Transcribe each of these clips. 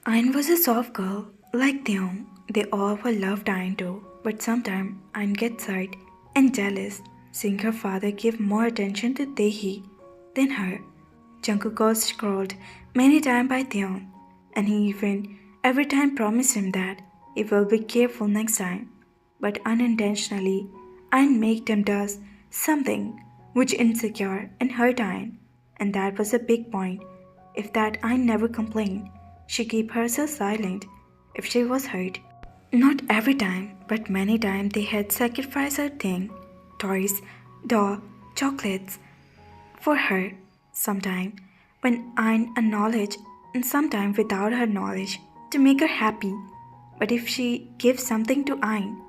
Ayn was a soft girl, like Theon. They all were loved Ayn too, but sometimes Ayn gets sad and jealous, seeing her father give more attention to Taehi than her. Jungkook got scolded many times by Theon, and he even every time promised him that he will be careful next time. But unintentionally, Ayn made him do something which insecure and hurt Ayn, and that was a big point. If that Ayn never complained, she kept herself silent if she was hurt. Not every time, but many times they had sacrificed her thing, toys, doll, chocolates, for her, sometime when Ayn acknowledged and sometime without her knowledge to make her happy. But if she gives something to Ayn,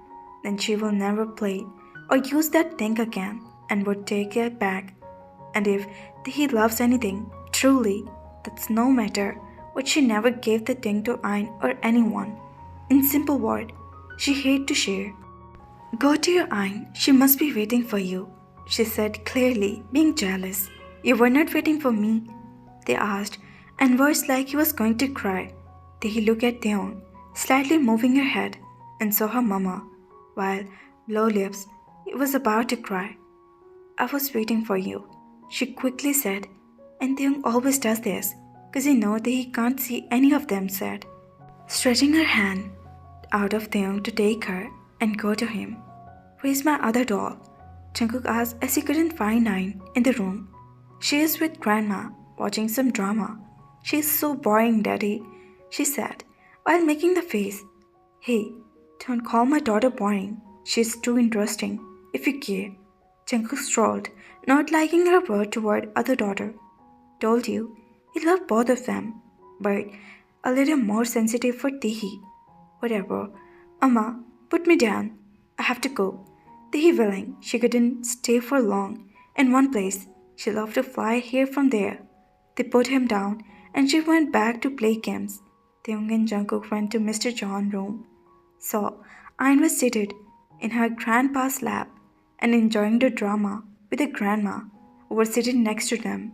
then she will never play or use that thing again and would take it back. And if he loves anything, truly, that's no matter what she never gave the thing to Ayn or anyone. In simple word, she hated to share. Go to your Ayn, she must be waiting for you, she said clearly, being jealous. You were not waiting for me, they asked, and words like he was going to cry. Then he looked at Theon, slightly moving her head, and saw her mama, while Blow Lips was about to cry. I was waiting for you, she quickly said, and Theon always does this, because he knows that he can't see any of them sad. Stretching her hand out of Theon to take her and go to him. Where's my other doll? Jungkook asked as he couldn't find Ayn in the room. She is with Grandma, watching some drama. She is so boring, Daddy, she said, while making the face. Hey, don't call my daughter boring. She is too interesting, if you care. Jungkook strolled, not liking her word toward other daughter. Told you, he loved both of them, but a little more sensitive for Taehi. Whatever. Amma, put me down. I have to go. Taehi willing, she couldn't stay for long in one place. She loved to fly here from there. They put him down and she went back to play games. Taeyong and Jungkook went to Mr. John's room. So, Ayn was seated in her grandpa's lap and enjoying the drama with her grandma who was sitting next to them.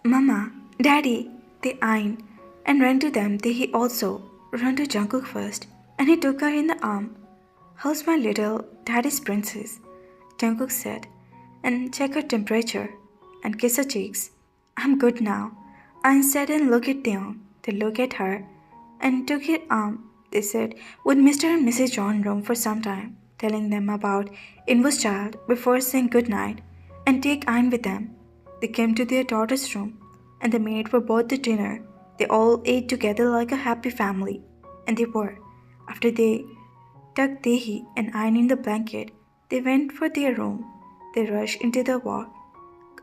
Mama, Daddy, they Ayn and ran to them. He also ran to Jungkook first and he took her in the arm. How's my little daddy's princess? Jungkook said, and check her temperature and kiss her cheeks. I'm good now. Ayn said and looked at Theon. They looked at her and took her arm. They said with Mr. and Mrs. John room for some time, telling them about Invo's child before saying good night and take Ayn with them. They came to their daughter's room and they made for both the dinner. They all ate together like a happy family. And they were. After they tucked Taehi and Ayn in the blanket, they went for their room. They rushed into the walk,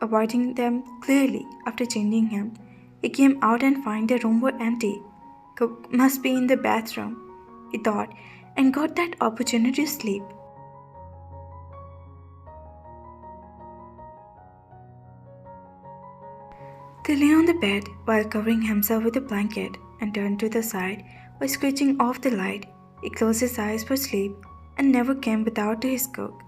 avoiding them clearly. After changing him, he came out and found the room were empty. Cook must be in the bathroom, he thought, and got that opportunity to sleep. They lay on the bed while covering himself with a blanket and turned to the side while switching off the light. He closed his eyes for sleep and never came without to his cook.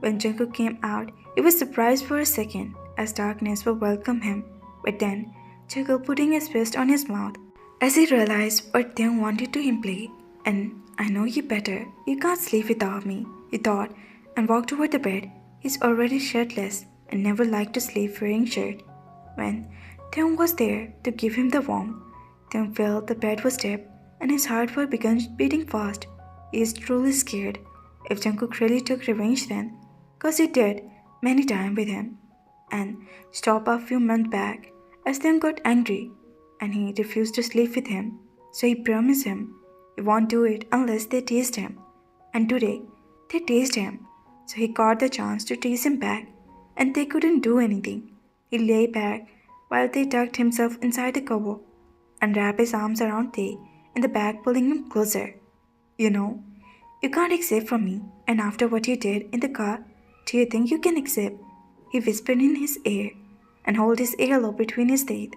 When Jungkook came out, he was surprised for a second as darkness would welcome him. But then, Jungkook putting his fist on his mouth as he realized what Taeyong wanted to imply. And I know you better. You can't sleep without me, he thought, and walked toward the bed. He's already shirtless and never liked to sleep wearing shirt. When Taeyong was there to give him the warmth, Taeyong felt the bed was stiff and his heart would begin beating fast. He is truly scared if Jungkook really took revenge then, cause he did many times with him, and stopped a few months back as Taeyong got angry and he refused to sleep with him. So he promised him he won't do it unless they teased him. And today they teased him, so he got the chance to tease him back, and they couldn't do anything. He lay back while they tucked himself inside the cover and wrapped his arms around Tae in the back, pulling him closer. You know, you can't accept from me, and after what you did in the car, do you think you can accept? He whispered in his ear and held his earlobe between his teeth.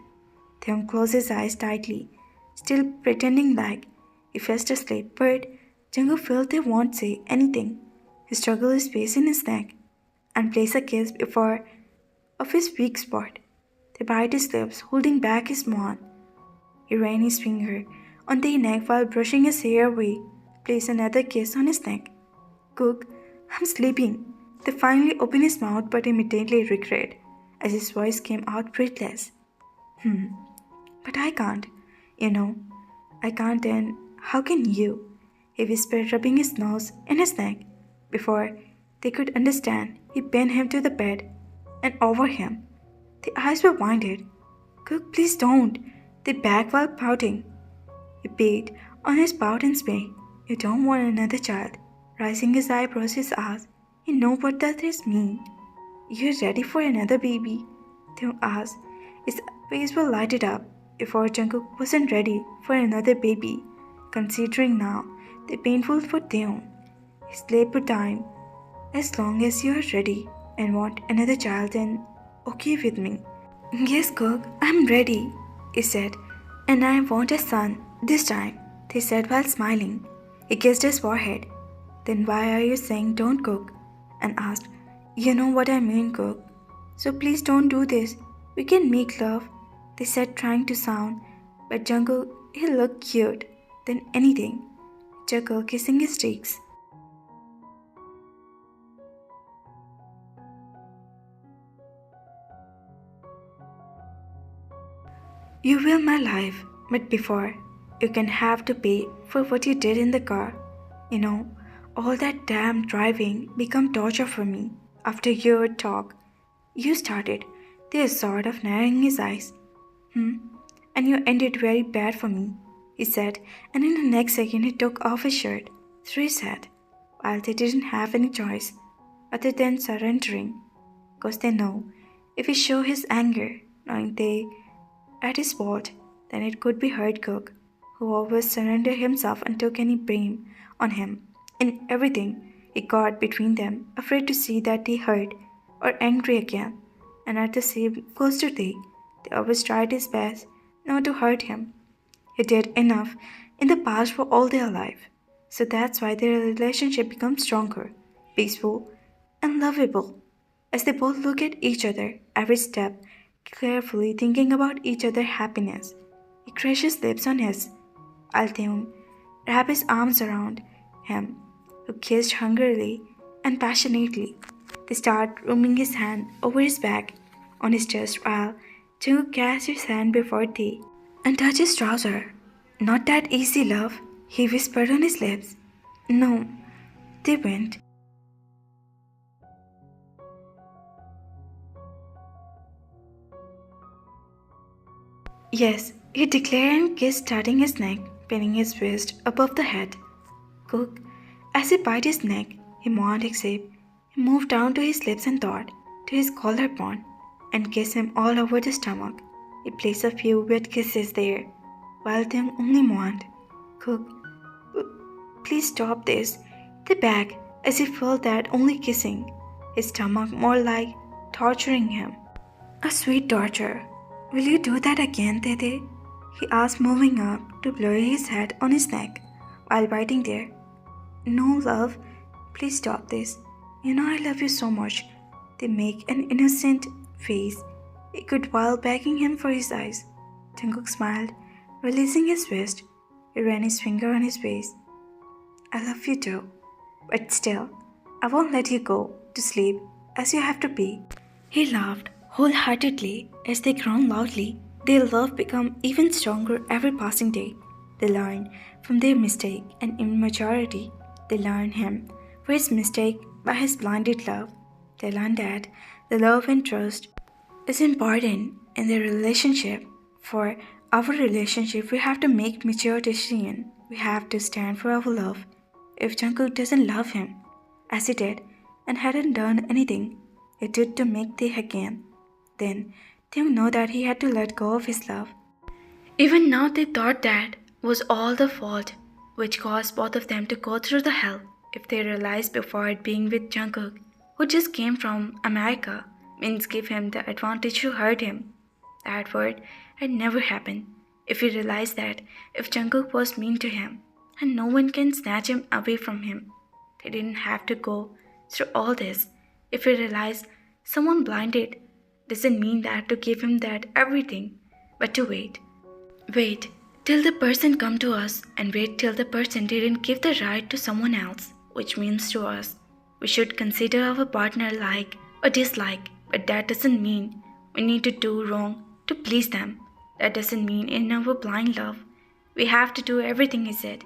Theon closed his eyes tightly, still pretending like he fast asleep, but Jungkook felt they won't say anything. He struggled his face in his neck and placed a kiss before of his weak spot. They bite his lips, holding back his moan. He ran his finger on their neck while brushing his hair away, placed another kiss on his neck. Cook, I'm sleeping. They finally opened his mouth but immediately regret, as his voice came out breathless. But I can't. You know, I can't and how can you? He whispered, rubbing his nose in his neck. Before they could understand, he pinned him to the bed and over him. The eyes were winded. Cook, please don't. They begged while pouting. He beat on his pout and spake. You don't want another child. Raising his eyebrows, he asked, You know what that is mean? You're ready for another baby? Theo asked. His face was lighted up. Before Jungkook wasn't ready for another baby, considering now the painful for Theo. He slept for time. As long as you are ready and want another child, then okay with me. Yes, Cook, I'm ready, he said, and I want a son this time, they said while smiling. He kissed his forehead. Then why are you saying don't cook? And asked, You know what I mean, Cook. So please don't do this. We can make love, they said trying to sound. But Jungkook, he looked cute than anything. Chuckle kissing his cheeks. You will my life, but before, you can have to pay for what you did in the car. You know, all that damn driving become torture for me. After your talk, you started. They sort of narrowing his eyes. And you ended very bad for me, he said, and in the next second he took off his shirt, through his head, while they didn't have any choice other than surrendering, because they know if he show his anger, knowing they at his fault, then it could be hurt Cook, who always surrendered himself and took any blame on him in everything he got between them, afraid to see that he hurt or angry again. And at the same goes to they always tried his best not to hurt him. He did enough in the past for all their life. So that's why their relationship becomes stronger, peaceful, and lovable. As they both look at each other every step, carefully thinking about each other's happiness. He crushed his lips on his. Altheum wrapped his arms around him, who kissed hungrily and passionately. They started roaming his hand over his back, on his chest, while Jungkook cast his hand before they and touched his trouser. Not that easy, love, he whispered on his lips. No, they went. Yes, he declared and kissed, touching his neck, pinning his wrist above the head. Cook, as he bit his neck, he moaned except he moved down to his lips and thought to his collarbone and kissed him all over the stomach. He placed a few wet kisses there, while Tim only moaned. Cook, please stop this. They begged as he felt that only kissing his stomach more like torturing him. A sweet torture. Will you do that again, Tete? He asked, moving up to bury his head on his neck while biting there. No, love. Please stop this. You know I love you so much. They make an innocent face. He could while begging him for his eyes. Jungkook smiled, releasing his wrist. He ran his finger on his face. I love you too. But still, I won't let you go to sleep as you have to be. He laughed wholeheartedly as they groaned loudly. Their love became even stronger every passing day. They learned from their mistake and immaturity. They learned him for his mistake by his blinded love. They learned that the love and trust is important in their relationship. For our relationship, we have to make mature decisions. We have to stand for our love. If Jungkook doesn't love him, as he did, and hadn't done anything he did to make they again, then they would know that he had to let go of his love. Even now they thought that was all the fault, which caused both of them to go through the hell. If they realized before it being with Jungkook, who just came from America, means give him the advantage to hurt him. That word had never happened. If he realized that if Jungkook was mean to him, and no one can snatch him away from him, they didn't have to go through all this. If he realized someone blinded doesn't mean that to give him that everything, but to wait. Wait till the person come to us and wait till the person didn't give the right to someone else, which means to us. We should consider our partner like or dislike, but that doesn't mean we need to do wrong to please them. That doesn't mean in our blind love we have to do everything he said.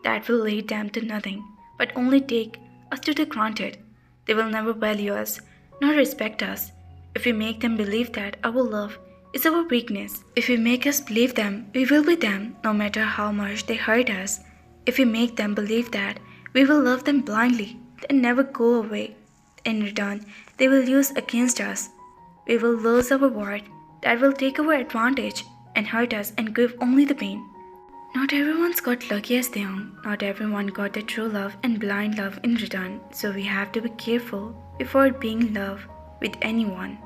That will lead them to nothing, but only take us to the granted. They will never value us nor respect us if we make them believe that our love is our weakness. If we make us believe them, we will be them no matter how much they hurt us. If we make them believe that we will love them blindly and never go away, in return, they will use against us. We will lose our word, that will take our advantage and hurt us and give only the pain. Not everyone's got lucky as Taekook. Not everyone got the true love and blind love in return, so we have to be careful before being in love with anyone.